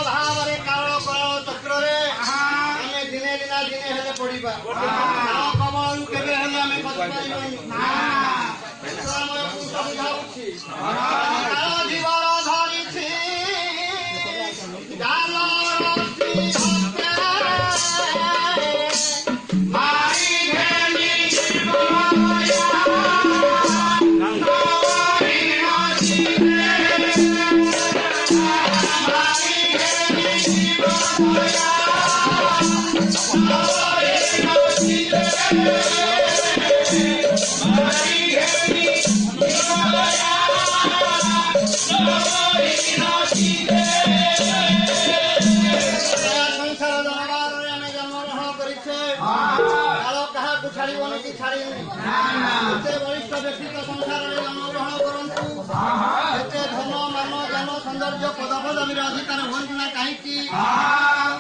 भाव रे काल कल चक्र रे आमे दिने दिना दिने हेले पड़िबा काल कमल केबे हेले आमे खसि पाइबनी समय को समझाउछि काल जीवन धरिछि जाल वरिष्ठ व्यक्ति संसार में जन्मग्रहण करंतु एते धन मान ज्ञान सौंदर्य पद पदवीर अधिकार हुअन्तु ना कहीं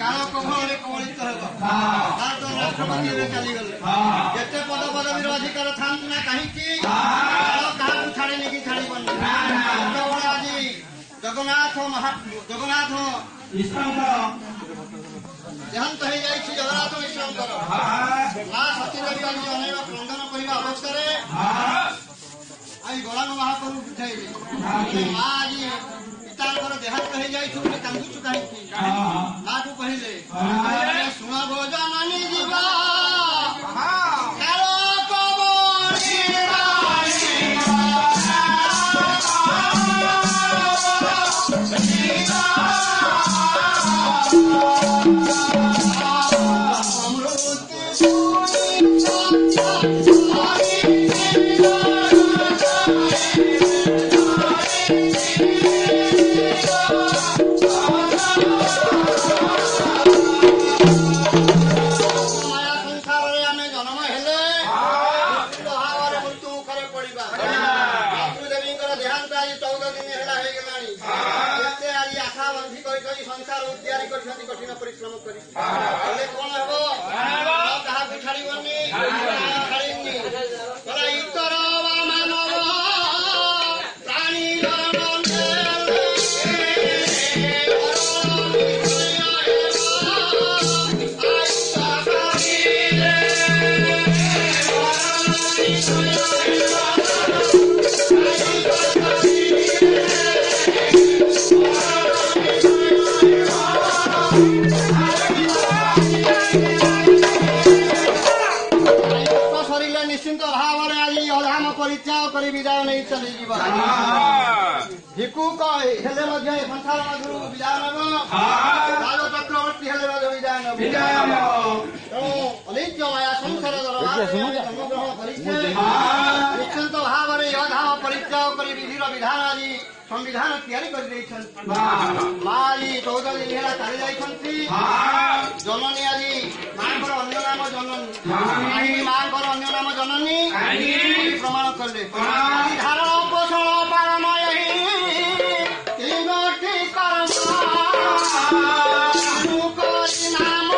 काल कमल कमलित राष्ट्रपति चलीगले एते पद पदवीर अधिकार था ना कहीं काल क्या छाड़ी कि छाड़बनी आज जगन्नाथ देहांत हो जाए जगन्नाथ मिश्रंकर माँ सतीदेवी आज अनेक क्रंदन करने अवस्था आज गौरांग महाप्रभु बुझाइले माँ आज पिता देहांत हो जाए कांदुचु कहीं माँ को कहले शुण भोजनी जीवा संसार उद्यारी कठिन परिश्रम कर कौन हम क्या छाड़बनी छाड़नी इतर मानव प्राणी निश्चिंत भाव में आज अधाम परित्याग कर विदाय नहीं चली भिकुक हेले संसार मधुर विदाय नब राज चक्रवर्ती हेले विदाय नब अनित्य माया संसार जन्मग्रहण कर निश्चिंत भाव में अधाम परित्याग कर विधिर विधान आज संविधान तैयारी कर माँ आज 14 दिन है चली जाती जननी आज माँ अन्य नाम जननी माँ अन्य नाम जननी प्रमाण कले धारण पोषण पालन तीनोटी कर्म नाम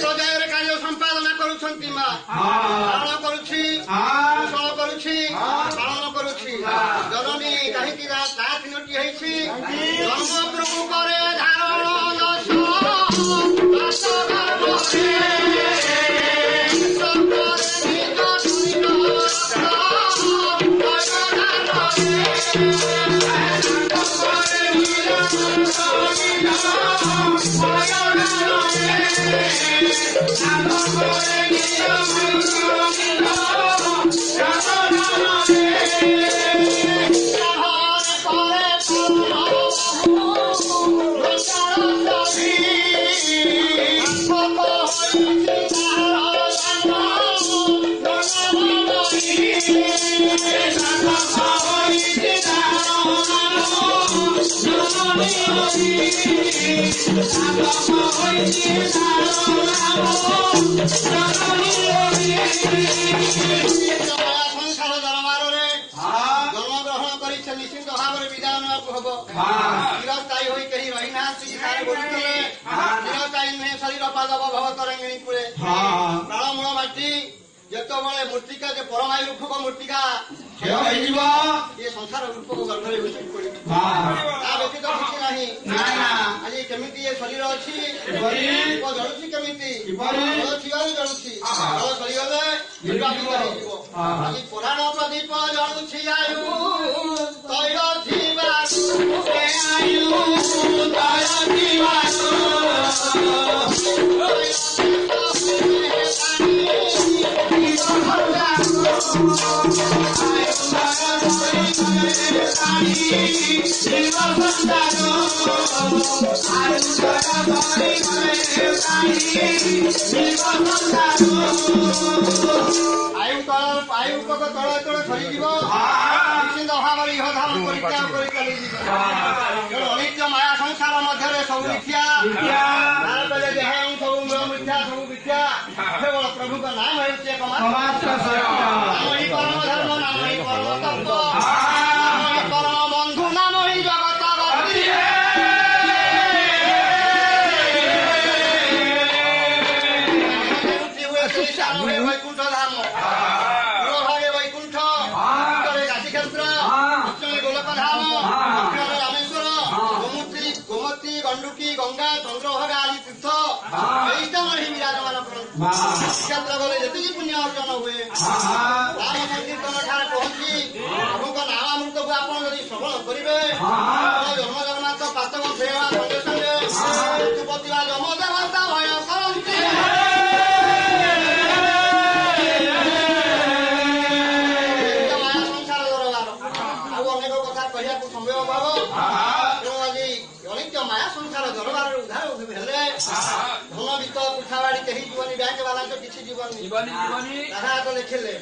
प्रजायर कार्य संपादन करुछंती माँ पालन करुछि पोषण करुछि पालन करुछि जननी कहीं तीनोटी होइछि जन्म प्रभु करे धारण संसार दरबार जन्मग्रहण कर ସେ ନିଶ୍ଚିନ୍ତ ଭାବରେ ବିଦାୟ ନେବାକୁ ହବ। ଚିରସ୍ଥାୟୀ ହୋଇ କେହି ରହିନାହାନ୍ତି ତାରେ ବୋଲୁଥିଲେ ଚିରସ୍ଥାୟୀ ନୁହେଁ ଶରୀର ପାଦବ ଭବ ତରଙ୍ଗିଣୀ କୂଳେ ପ୍ରାଣମୂଳ ମାଟି ଯେତେବେଳେ ମୂର୍ତ୍ତିକା ଯେ ପରମାୟୁ ରୂପକ ମୂର୍ତ୍ତିକା ହେଇଯିବ ଏ ସଂସାର ରୂପକ ଗର୍ଭରେ ବସି ପଡିବ ତା ବ୍ୟତୀତ କିଛି ନାହିଁ। ଆଜି କେମିତି ଏ ଶରୀର ଅଛି ଦୀପ ଜଳୁଛି କେମିତି ଜଳ ଥିବାରୁ ଜଳୁଛି ଜଳ ସରିଗଲେ ନିର୍ବାପିତ ହେଇଯିବ। ଆଜି ପୁରାଣ ପ୍ରଦୀପ ଜଳୁଛି ଆୟୁ ତୈଳ ଥିବାରୁ ଆୟୁ ତୈଳ ଥିବାରୁ ଆୟୁ ଉପକ ତଳ ତଳ ସରିଯିବ ନିଶ୍ଚିନ୍ତ ଭାବରେ ଇହ ଧାମ ପରିତ୍ୟାଗ କରି ଚାଲିଯିବ। ତେଣୁ ଅନିତ୍ୟ ମାୟା ସଂସାର ମଧ୍ୟରେ ସବୁ ମିଥ୍ୟା ତାପରେ ଦେହ ସବୁ ମୂଳ ମିଥ୍ୟା ସବୁ ମିଥ୍ୟା କେବଳ ପ୍ରଭୁଙ୍କ ନାମ ହେଉଛି ଏକମାତ୍ର ନାମ ହିଁ ପରମ ଧର୍ମ ନାମ ହିଁ ପରମ ତତ୍ତ୍ୱ ନାମ ହିଁ ପରମ ବନ୍ଧୁ ନାମ ହିଁ ଜଗତ ଗତି। ବୈକୁଣ୍ଠ ଧାମ ଭାବେ ବୈକୁଣ୍ଠ ଉତ୍ତରରେ କାଶୀକ୍ଷେତ୍ର ଦକ୍ଷିଣରେ ଗୋଲକ ଧାମ ଦକ୍ଷିଣରେ ରାମେଶ୍ୱର ଗୋମତୀ ଗଣ୍ଡୁକୀ ଗଙ୍ଗା ଚନ୍ଦ୍ରଭାଗା ଆଦି ତୀର୍ଥ ଏହି ସ୍ଥାନରେ ହିଁ ବିରାଜମାନ କରନ୍ତି। ଶ୍ରୀକ୍ଷେତ୍ର ଗଲେ ଯେତିକି ପୁଣ୍ୟ ଅର୍ଜନ ହୁଏ ରାମ ସଂକୀର୍ତ୍ତନ ଠାରେ ପହଞ୍ଚି ପ୍ରଭୁଙ୍କ ନାମାମୃତକୁ ଆପଣ ଯଦି ଶ୍ରବଣ କରିବେ ଜନ୍ମ ଜନ୍ମାନ୍ତ ପାତକ ଫେରିବା ସଙ୍ଗେ ସଙ୍ଗେ ମୃତ୍ୟୁପତି ବା ଯମଦେବତା ଭୟ କରନ୍ତି। କହିବାକୁ ସମ୍ଭବ ଭାବ ତେଣୁ ଆଜି ଅନିତ୍ୟ ମାୟା ସଂସାର ଦରବାରରେ ଉଦ୍ଧାର ହେଲେ ଧନ ବିତ୍ତ କୁଠାବାଡି କେହି ଯିବନି ବ୍ୟାଙ୍କ ବାଲାଙ୍କ କିଛି ଯିବନି ତାହା ତ ଲେଖିଲେ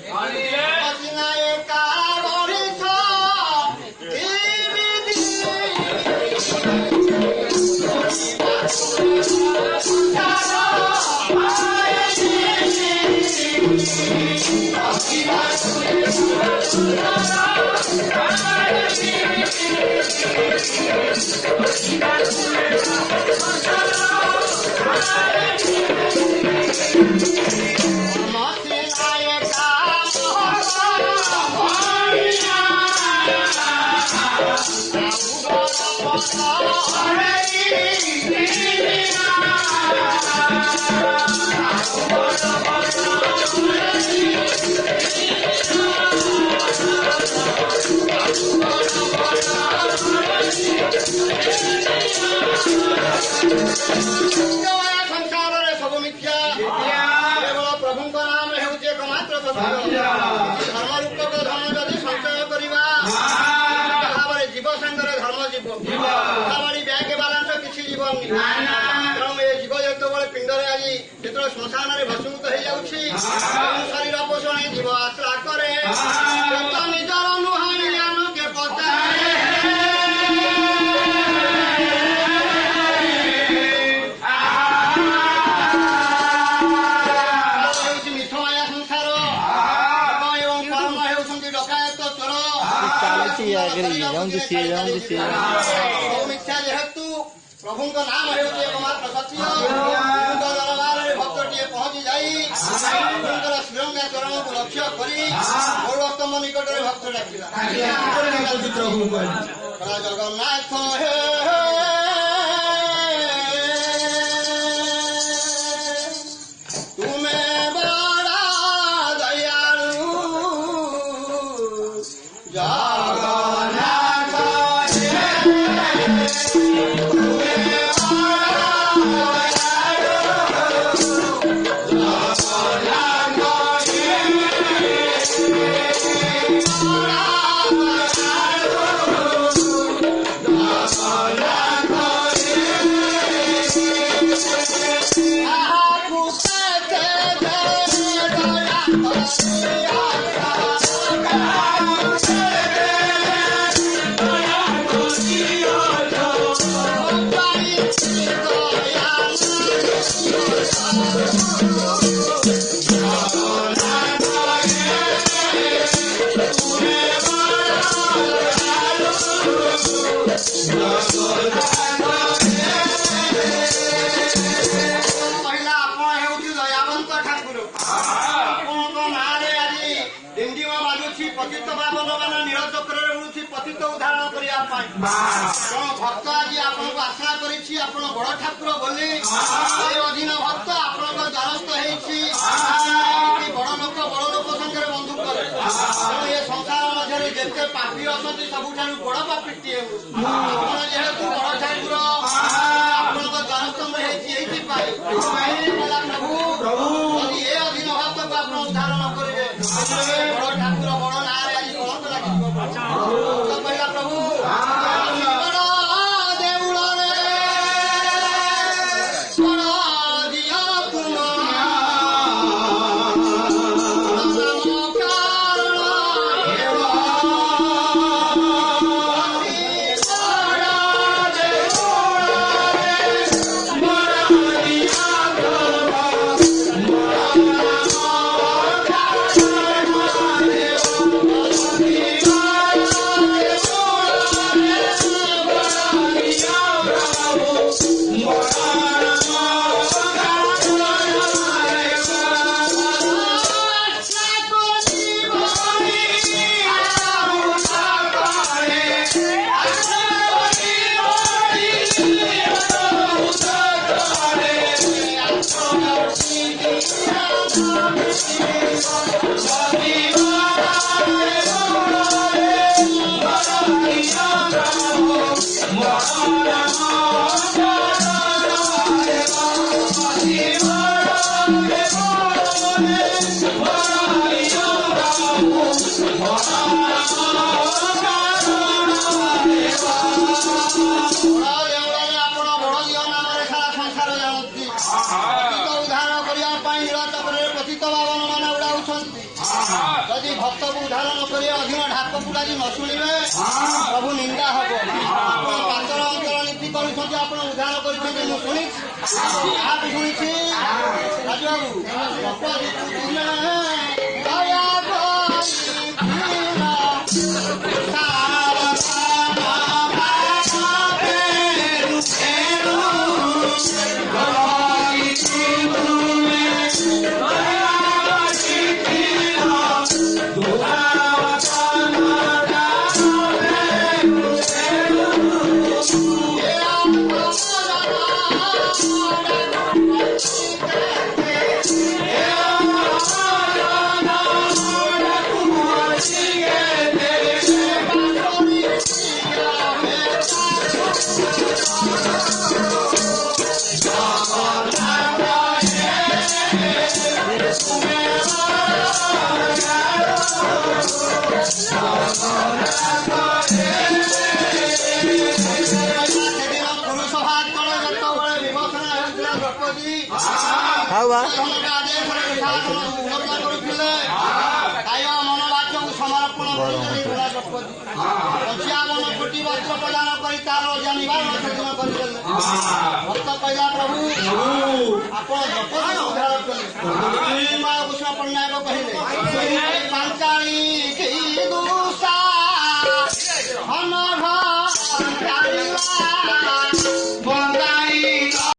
ସଂସାରରେ ସବୁ ମିଥ୍ୟା କେବଳ ପ୍ରଭୁଙ୍କ ନାମ ହେଉଛି ଏକମାତ୍ର ଧର୍ମ ରୂପକ ଧନ ଯଦି ସଞ୍ଚୟ କରିବା ଭାବରେ ଜୀବ ସାଙ୍ଗରେ ଧର୍ମ ଯିବ କୁଠାବାଡି ବ୍ୟାଙ୍କ ବାଲାନ୍ସ କିଛି ଯିବନି। ତେଣୁ ଏ ଜୀବ ଯେତେବେଳେ ପିଣ୍ଡରେ ଆଜି ଯେତେବେଳେ ଶ୍ମଶାନରେ ଭସ୍ମୀଭୂତ ହେଇଯାଉଛି ଶରୀର ପୋଷଣ ଜୀବ ଆଶ୍ରା କରେ ନିଜର ନୁହାଣି ଜ୍ଞାନକେ ପଚାରେ ଯେହେତୁ ପ୍ରଭୁଙ୍କ ନାମ ହେଉଛି ଏକମାତ୍ର ସତ୍ୟ ପ୍ରଭୁଙ୍କ ଦରବାରରେ ଭକ୍ତଟିଏ ପହଞ୍ଚି ଯାଇ ପ୍ରଭୁଙ୍କର ଶ୍ରୀରଙ୍ଗା ଚରଣକୁ ଲକ୍ଷ୍ୟ କରି ଗୌରତମ ନିକଟରେ ଭକ୍ତ ଡାକିଲା ଜଗନ୍ନାଥ ହେ ତୁମେ ବଡ଼ା ଦୟାଳୁ Oh ପ୍ରକୃତ ଉଦାହରଣ କରିବା ପାଇଁ ତେଣୁ ଭକ୍ତ ଆଜି ଆପଣଙ୍କୁ ଆଶା କରିଛି ଆପଣ ବଡ଼ ଠାକୁର ବୋଲି ଏ ଅଧୀନ ଭକ୍ତ ଆପଣଙ୍କ ଦ୍ୱାରସ୍ଥ ହେଇଛି ବଡ଼ ଲୋକ ସାଙ୍ଗରେ ବନ୍ଧୁ କରେ ତେଣୁ ଏ ସଂସାର ମଧ୍ୟରେ ଯେତେ ପାପୀ ଅଛନ୍ତି ସବୁଠାରୁ ବଡ଼ ପାପୀଟିଏ ଆପଣ ଯେହେତୁ ବଡ଼ ଠାକୁର ଆପଣଙ୍କ ଦ୍ୱାରସ୍ଥ ହେଇଛି ଏଇଥିପାଇଁ ପ୍ରଭୁ ଯଦି ଏ ଅଧୀନ ଭକ୍ତକୁ ଆପଣ ଉଦାହରଣ କରିବେ ବଡ଼ ଠାକୁର ବଡ଼ ନାଁରେ ଆଜି କଳଙ୍କ ଲାଗିଯିବ କହିଲା ପ୍ରଭୁ ଯଦି ଭକ୍ତକୁ ଉଦ୍ଧାର ନ କରିବା ଅଧୀନ ଢାକକୁ ଡାକି ନ ଶୁଣିବେ ପ୍ରଭୁ ନିନ୍ଦା ହବ ଆପଣ ପାତଳ ଅଞ୍ଚଳ ନୀତି କରୁଛନ୍ତି ଆପଣ ଉଦ୍ଧାର କରିଛନ୍ତି ମୁଁ ଶୁଣିଛି କାହାକୁ ଶୁଣିଛି ସମର୍ପଣ ପଞ୍ଚାବନ କୋଟି ବସ୍ତ୍ର ପ୍ରଦାନ କରି ତାର ନିବାରଣ ସାଧନ କରିଦେଲେ ଭକ୍ତ କହିଲା ପ୍ରଭୁ ଆପଣ ଉଦ୍ଧାର କଲେ କୃଷ୍ଣ ପଟ୍ଟନାୟକ କହିଲେ ପାଞ୍ଚାଳି